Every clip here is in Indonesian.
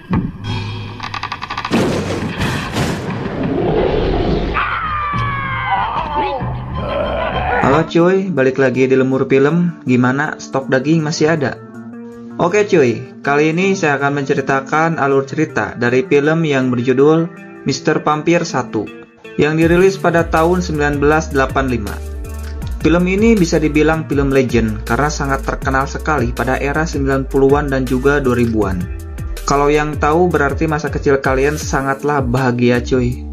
Halo cuy, balik lagi di Lemur Film. Gimana, stok daging masih ada? Oke cuy, kali ini saya akan menceritakan alur cerita dari film yang berjudul Mr. Vampire 1 yang dirilis pada tahun 1985. Film ini bisa dibilang film legend karena sangat terkenal sekali pada era 90-an dan juga 2000-an. Kalau yang tahu berarti masa kecil kalian sangatlah bahagia cuy.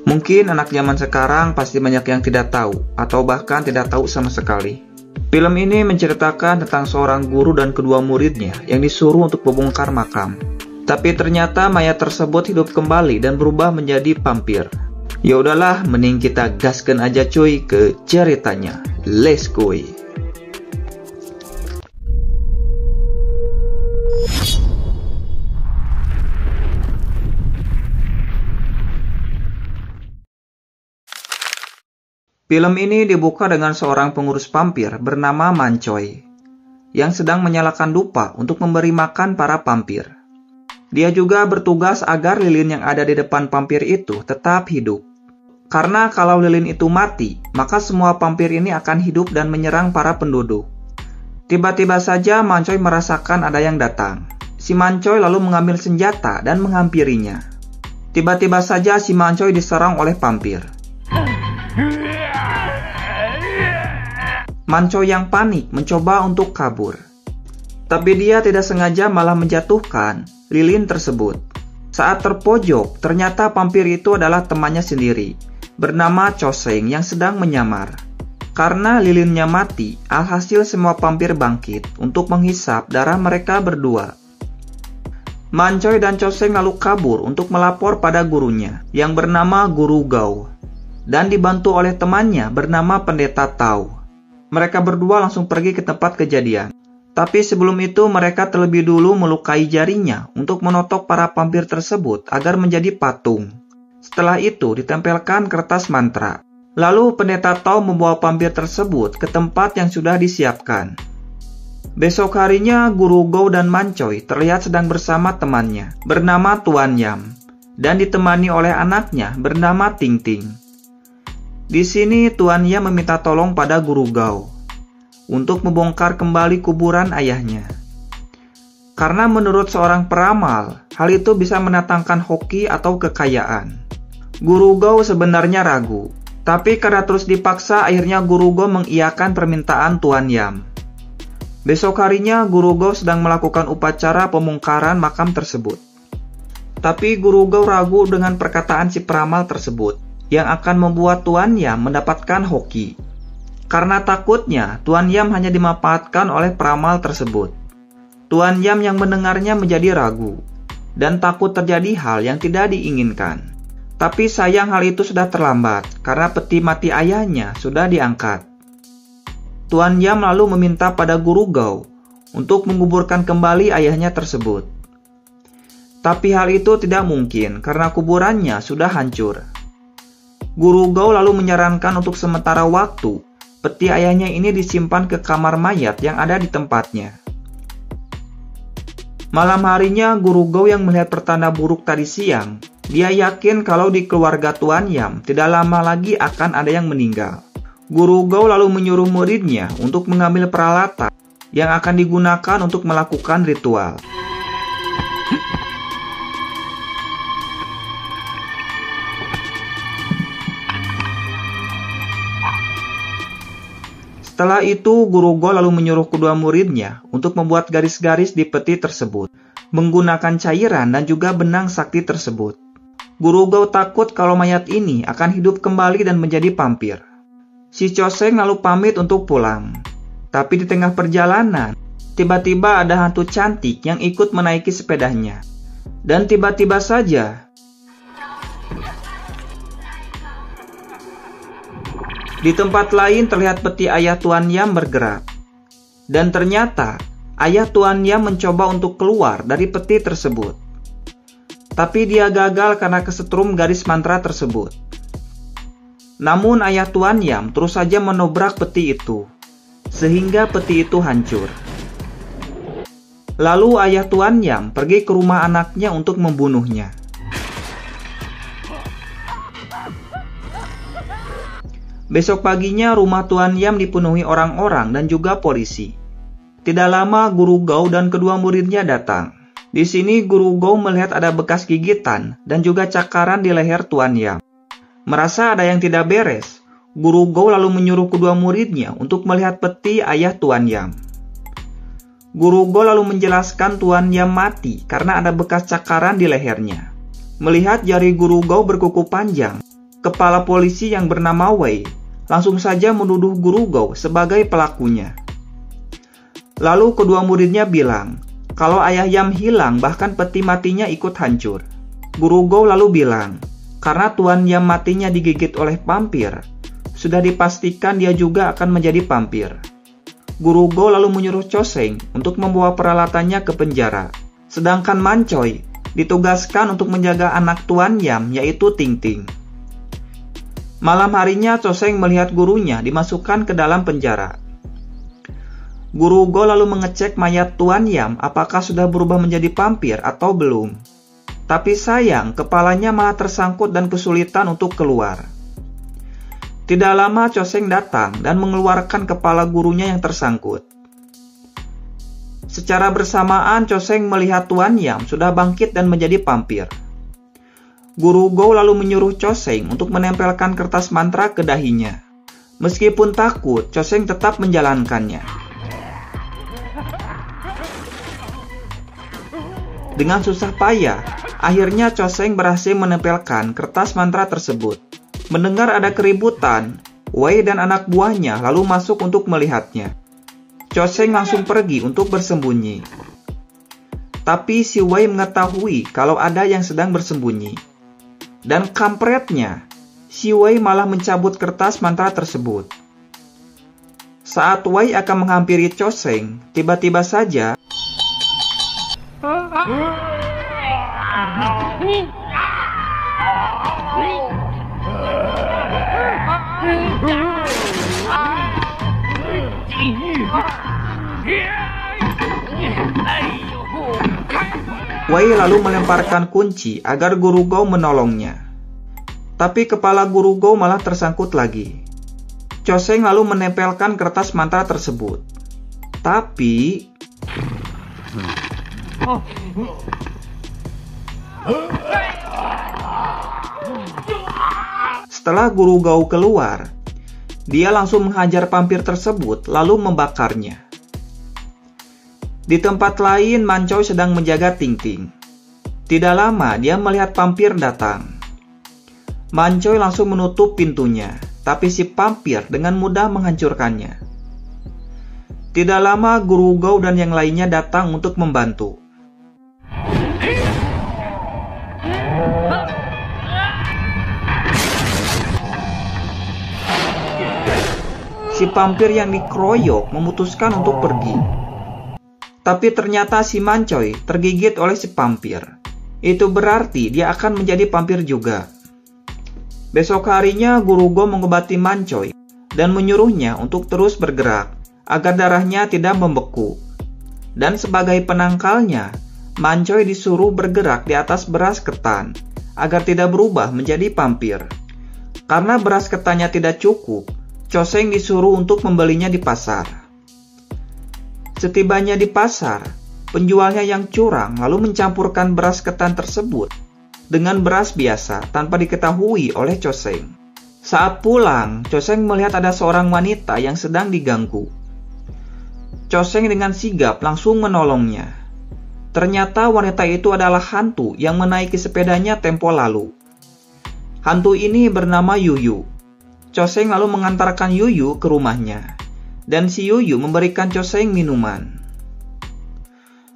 Mungkin anak zaman sekarang pasti banyak yang tidak tahu, atau bahkan tidak tahu sama sekali. Film ini menceritakan tentang seorang guru dan kedua muridnya yang disuruh untuk membongkar makam. Tapi ternyata mayat tersebut hidup kembali dan berubah menjadi vampir. Ya udahlah, mending kita gaskan aja cuy ke ceritanya. Let's go. Film ini dibuka dengan seorang pengurus vampir bernama Mancoy yang sedang menyalakan dupa untuk memberi makan para vampir. Dia juga bertugas agar lilin yang ada di depan vampir itu tetap hidup. Karena kalau lilin itu mati, maka semua vampir ini akan hidup dan menyerang para penduduk. Tiba-tiba saja Mancoy merasakan ada yang datang. Si Mancoy lalu mengambil senjata dan menghampirinya. Tiba-tiba saja si Mancoy diserang oleh vampir. Mancoy yang panik mencoba untuk kabur. Tapi dia tidak sengaja malah menjatuhkan lilin tersebut. Saat terpojok, ternyata vampir itu adalah temannya sendiri, bernama Choseng yang sedang menyamar. Karena lilinnya mati, alhasil semua vampir bangkit untuk menghisap darah mereka berdua. Mancoy dan Choseng lalu kabur untuk melapor pada gurunya yang bernama Guru Gao dan dibantu oleh temannya bernama Pendeta Tao. Mereka berdua langsung pergi ke tempat kejadian. Tapi sebelum itu mereka terlebih dulu melukai jarinya untuk menotok para vampir tersebut agar menjadi patung. Setelah itu ditempelkan kertas mantra. Lalu Pendeta Tao membawa vampir tersebut ke tempat yang sudah disiapkan. Besok harinya Guru Gao dan Mancoy terlihat sedang bersama temannya bernama Tuan Yam dan ditemani oleh anaknya bernama Ting Ting. Di sini Tuan Yam meminta tolong pada Guru Gao untuk membongkar kembali kuburan ayahnya. Karena menurut seorang peramal, hal itu bisa mendatangkan hoki atau kekayaan. Guru Gao sebenarnya ragu, tapi karena terus dipaksa akhirnya Guru Gao mengiyakan permintaan Tuan Yam. Besok harinya Guru Gao sedang melakukan upacara pembongkaran makam tersebut. Tapi Guru Gao ragu dengan perkataan si peramal tersebut yang akan membuat Tuan Yam mendapatkan hoki. Karena takutnya, Tuan Yam hanya dimanfaatkan oleh peramal tersebut. Tuan Yam yang mendengarnya menjadi ragu, dan takut terjadi hal yang tidak diinginkan. Tapi sayang hal itu sudah terlambat, karena peti mati ayahnya sudah diangkat. Tuan Yam lalu meminta pada Guru Gao untuk menguburkan kembali ayahnya tersebut. Tapi hal itu tidak mungkin, karena kuburannya sudah hancur. Guru Gao lalu menyarankan untuk sementara waktu, peti ayahnya ini disimpan ke kamar mayat yang ada di tempatnya. Malam harinya Guru Gao yang melihat pertanda buruk tadi siang, dia yakin kalau di keluarga Tuan Yam tidak lama lagi akan ada yang meninggal. Guru Gao lalu menyuruh muridnya untuk mengambil peralatan yang akan digunakan untuk melakukan ritual. Setelah itu, Guru Gao lalu menyuruh kedua muridnya untuk membuat garis-garis di peti tersebut, menggunakan cairan dan juga benang sakti tersebut. Guru Gao takut kalau mayat ini akan hidup kembali dan menjadi vampir. Si Choseng lalu pamit untuk pulang. Tapi di tengah perjalanan, tiba-tiba ada hantu cantik yang ikut menaiki sepedanya. Dan tiba-tiba saja, di tempat lain terlihat peti ayah Tuan Yam bergerak. Dan ternyata ayah Tuan Yam mencoba untuk keluar dari peti tersebut. Tapi dia gagal karena kesetrum garis mantra tersebut. Namun ayah Tuan Yam terus saja menobrak peti itu, sehingga peti itu hancur. Lalu ayah Tuan Yam pergi ke rumah anaknya untuk membunuhnya. Besok paginya rumah Tuan Yam dipenuhi orang-orang dan juga polisi. Tidak lama Guru Gou dan kedua muridnya datang. Di sini Guru Gou melihat ada bekas gigitan dan juga cakaran di leher Tuan Yam. Merasa ada yang tidak beres, Guru Gou lalu menyuruh kedua muridnya untuk melihat peti ayah Tuan Yam. Guru Gou lalu menjelaskan Tuan Yam mati karena ada bekas cakaran di lehernya. Melihat jari Guru Gou berkuku panjang, kepala polisi yang bernama Wei langsung saja menuduh Guru Gou sebagai pelakunya. Lalu kedua muridnya bilang, kalau ayah Yam hilang bahkan peti matinya ikut hancur. Guru Gou lalu bilang, karena Tuan Yam matinya digigit oleh pampir, sudah dipastikan dia juga akan menjadi pampir. Guru Gou lalu menyuruh Choseng untuk membawa peralatannya ke penjara. Sedangkan Mancoy ditugaskan untuk menjaga anak Tuan Yam yaitu Ting Ting. Malam harinya Choseng melihat gurunya dimasukkan ke dalam penjara. Guru Gou lalu mengecek mayat Tuan Yam apakah sudah berubah menjadi pampir atau belum. Tapi sayang, kepalanya malah tersangkut dan kesulitan untuk keluar. Tidak lama Choseng datang dan mengeluarkan kepala gurunya yang tersangkut. Secara bersamaan Choseng melihat Tuan Yam sudah bangkit dan menjadi pampir. Guru Gou lalu menyuruh Choseng untuk menempelkan kertas mantra ke dahinya. Meskipun takut, Choseng tetap menjalankannya. Dengan susah payah, akhirnya Choseng berhasil menempelkan kertas mantra tersebut. Mendengar ada keributan, Wei dan anak buahnya lalu masuk untuk melihatnya. Choseng langsung pergi untuk bersembunyi. Tapi si Wei mengetahui kalau ada yang sedang bersembunyi. Dan kampretnya, si Wei malah mencabut kertas mantra tersebut. Saat Wei akan menghampiri Choseng, tiba-tiba saja Wei lalu melemparkan kunci agar Guru Gou menolongnya. Tapi kepala Guru Gou malah tersangkut lagi. Choseng lalu menempelkan kertas mantra tersebut. Tapi setelah Guru Gou keluar, dia langsung menghajar pampir tersebut lalu membakarnya. Di tempat lain, Mancoy sedang menjaga Ting Ting. Tidak lama, dia melihat pampir datang. Mancoy langsung menutup pintunya, tapi si pampir dengan mudah menghancurkannya. Tidak lama, Guru Gou dan yang lainnya datang untuk membantu. Si pampir yang dikeroyok memutuskan untuk pergi. Tapi ternyata si Mancoy tergigit oleh si pampir. Itu berarti dia akan menjadi pampir juga. Besok harinya Guru Gou mengobati Mancoy dan menyuruhnya untuk terus bergerak agar darahnya tidak membeku. Dan sebagai penangkalnya, Mancoy disuruh bergerak di atas beras ketan agar tidak berubah menjadi pampir. Karena beras ketannya tidak cukup, Choseng disuruh untuk membelinya di pasar. Setibanya di pasar, penjualnya yang curang lalu mencampurkan beras ketan tersebut dengan beras biasa tanpa diketahui oleh Choseng. Saat pulang, Choseng melihat ada seorang wanita yang sedang diganggu. Choseng dengan sigap langsung menolongnya. Ternyata wanita itu adalah hantu yang menaiki sepedanya tempo lalu. Hantu ini bernama Yuyu. Choseng lalu mengantarkan Yuyu ke rumahnya. Dan si Yuyu memberikan Choseng minuman.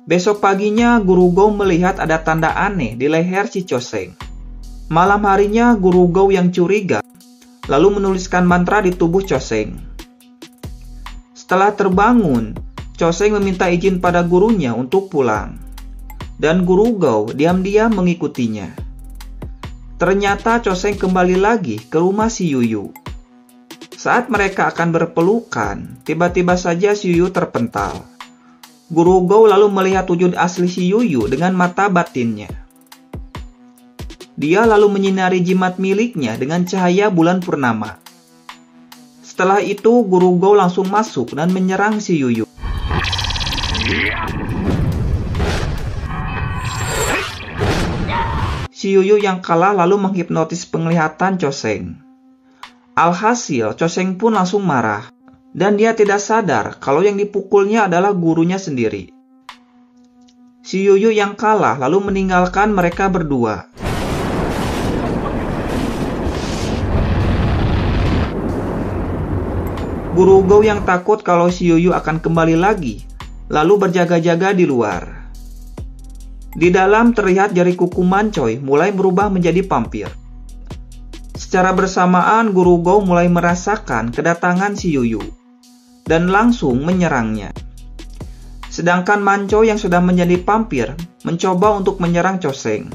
Besok paginya Guru Gou melihat ada tanda aneh di leher si Choseng. Malam harinya Guru Gou yang curiga lalu menuliskan mantra di tubuh Choseng. Setelah terbangun, Choseng meminta izin pada gurunya untuk pulang. Dan Guru Gou diam-diam mengikutinya. Ternyata Choseng kembali lagi ke rumah si Yuyu. Saat mereka akan berpelukan, tiba-tiba saja si Yuyu terpental. Guru Gou lalu melihat wujud asli si Yuyu dengan mata batinnya. Dia lalu menyinari jimat miliknya dengan cahaya bulan purnama. Setelah itu, Guru Gou langsung masuk dan menyerang si Yuyu. Si Yuyu yang kalah lalu menghipnotis penglihatan Choseng. Alhasil, Choseng pun langsung marah, dan dia tidak sadar kalau yang dipukulnya adalah gurunya sendiri. Si Yuyu yang kalah lalu meninggalkan mereka berdua. Guru Gou yang takut kalau si Yuyu akan kembali lagi, lalu berjaga-jaga di luar. Di dalam terlihat jari kuku Mancoy mulai berubah menjadi pampir. Secara bersamaan Guru Gou mulai merasakan kedatangan si Yuyu dan langsung menyerangnya. Sedangkan Mancoy yang sudah menjadi pampir mencoba untuk menyerang Choseng.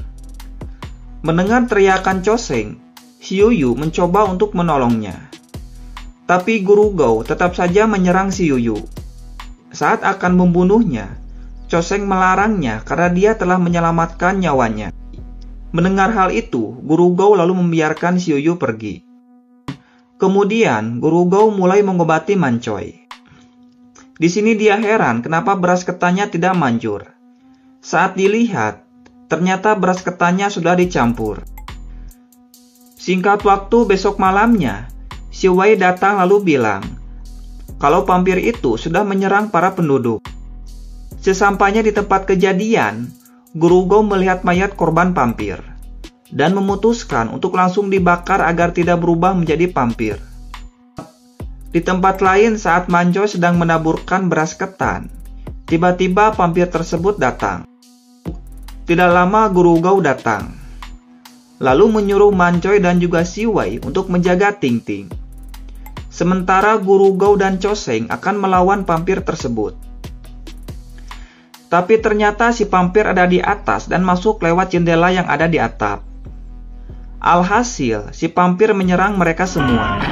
Mendengar teriakan Choseng, si Yuyu mencoba untuk menolongnya. Tapi Guru Gou tetap saja menyerang si Yuyu. Saat akan membunuhnya, Choseng melarangnya karena dia telah menyelamatkan nyawanya. Mendengar hal itu, Guru Gou lalu membiarkan si Yuyu pergi. Kemudian, Guru Gou mulai mengobati Mancoy. Di sini dia heran kenapa beras ketannya tidak manjur. Saat dilihat, ternyata beras ketannya sudah dicampur. Singkat waktu besok malamnya, si Wei datang lalu bilang kalau pampir itu sudah menyerang para penduduk. Sesampainya di tempat kejadian, Guru Gou melihat mayat korban pampir dan memutuskan untuk langsung dibakar agar tidak berubah menjadi pampir. Di tempat lain saat Mancoy sedang menaburkan beras ketan, tiba-tiba pampir tersebut datang. Tidak lama Guru Gou datang, lalu menyuruh Mancoy dan juga si Wei untuk menjaga Ting Ting. Sementara Guru Gou dan Choseng akan melawan pampir tersebut. Tapi ternyata si pampir ada di atas dan masuk lewat jendela yang ada di atap. Alhasil, si pampir menyerang mereka semua.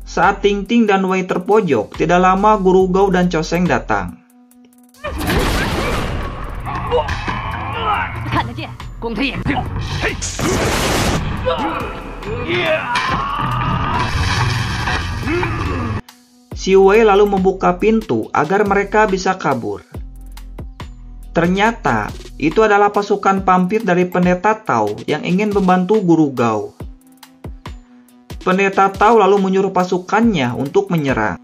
Saat Ting Ting dan Wei terpojok, tidak lama Guru Gou dan Choseng datang. Si Wei lalu membuka pintu agar mereka bisa kabur. Ternyata itu adalah pasukan pampir dari Pendeta Tao yang ingin membantu Guru Gou. Pendeta Tao lalu menyuruh pasukannya untuk menyerang.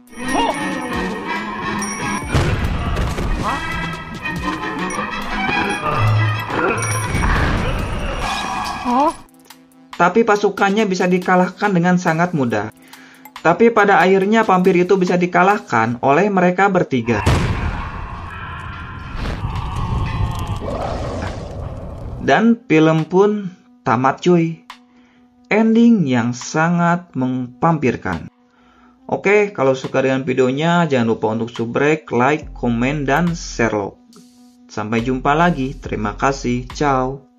Tapi pasukannya bisa dikalahkan dengan sangat mudah. Tapi pada akhirnya pampir itu bisa dikalahkan oleh mereka bertiga. Dan film pun tamat cuy. Ending yang sangat mempampirkan. Oke, kalau suka dengan videonya jangan lupa untuk subrek, like, komen, dan share. Sampai jumpa lagi. Terima kasih. Ciao.